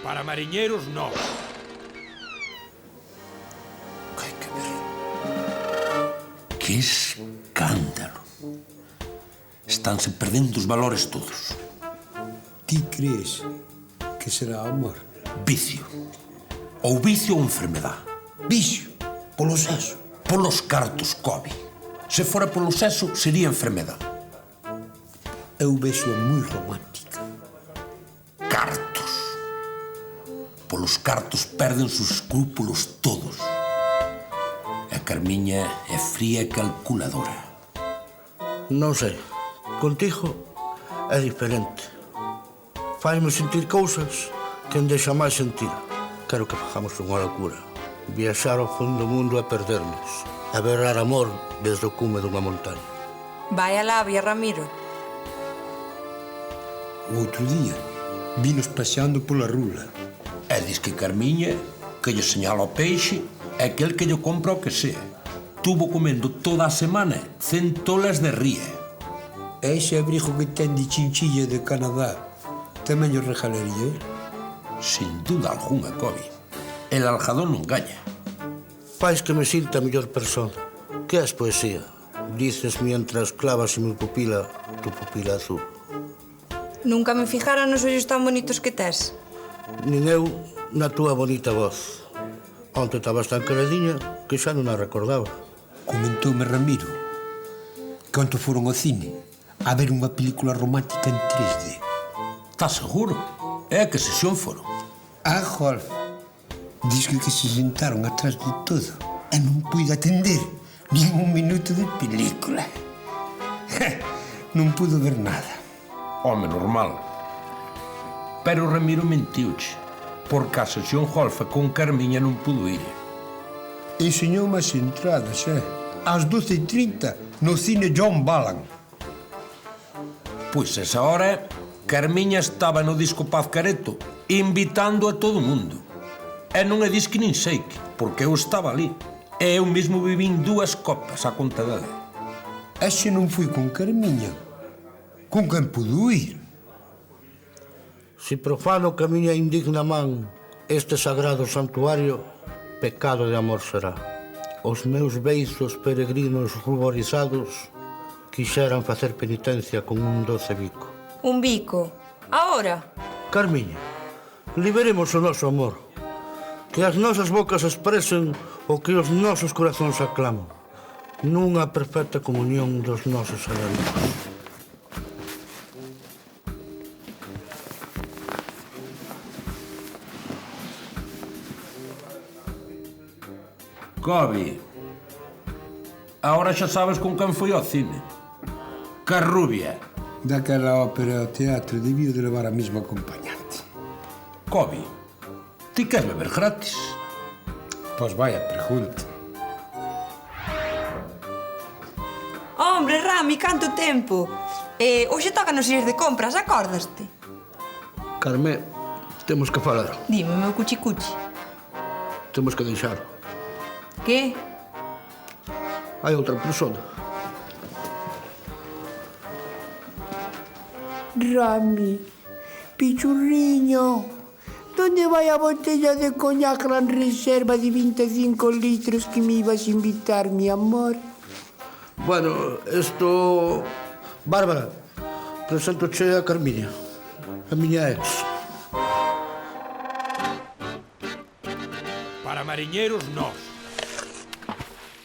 Para mariñeiros, nós. Hai que ver. Que escándalo. Estánse perdendo os valores todos. Ti crees que será amor? Vicio. Ou vicio ou enfermedad. Vicio, polo sexo. Polos cartos, Cobi. Se fora polo sexo, sería enfermedad. Eu vexo-a moi romántica. Cartos. Polos cartos perdense os escrúpulos todos. A Carmiña é fría e calculadora. Non sei. Contigo é diferente. Faime sentir cousas que en deixa máis sentir. Quero que fagamos unha locura. Viaxar ao fondo do mundo e perdernos. A berrar amor desde o cume dunha montaña. Vai a labia, Ramiro. O outro día, vinos paseando pola rula. E dis que Carmiña, que lle señala o peixe, é aquel que lle compra o que sea. Tuvo comendo toda a semana centolas de ría. E ese abrigo que ten de chinchilla de Canadá tamén o regalaría? Sin duda alguna, Cobi. El aljadón non gaña. Fais que me sinta a mellor persona. Que é poesía? Dices mientras clavas en mi pupila tu pupila azul. Nunca me fijara nos ollos tan bonitos que tes. Nin eu na túa bonita voz. Onte estabas tan caladiña que xa non a recordaba. Comentoume Ramiro que onte foron ao cine a ver unha película romántica en 3D. Estás seguro? É que sesión foron. A golf. Diz que se sentaron atrás de todo e non puido atender nin un minuto de película. Non pudo ver nada. Home, normal. Pero Ramiro mentiuche, porque a sesión golfa con Carmiña non pudo ir. Enseñoume as entradas, ás 12:30 no cine John Ballan. Pois esa hora, Carmiña estaba no disco Paz Careto, invitando a todo o mundo. E non é disque nin sei que, porque eu estaba ali. E eu mesmo vivín 2 copas a conta dela. E se non fui con Carmiña, con quen pudo ir? Si profano que a miña indigna man este sagrado santuario, pecado de amor será. Os meus beizos peregrinos ruborizados quixeran facer penitencia con un doce bico. Un bico. Ahora? Carmiña, liberemos o noso amor. Que as nosas bocas expresen o que os nosos corazóns aclaman. Nunha perfecta comunión dos nosos alaridos. Cobi, ahora xa sabes con quen foi ao cine. Carrubia. Daquela ópera ao teatro debío de levar a mesma acompañante. Cobi, ti queres beber gratis? Pois vaya pregunta. Hombre, Rami, canto tempo. Hoxe toca nos ir de compras, acordaste? Carme, temos que falar. Dime, meu cuchi-cuchi. Temos que deixar. Que? Hai outra persona. Rami, pichurriño, ¿dónde vai a botella de coñac Gran Reserva de 25 litros que me ibas a invitar, mi amor? Bueno, esto... Bárbara, presento-che a Carmiña, a miña ex. Para mariñeiros, nós.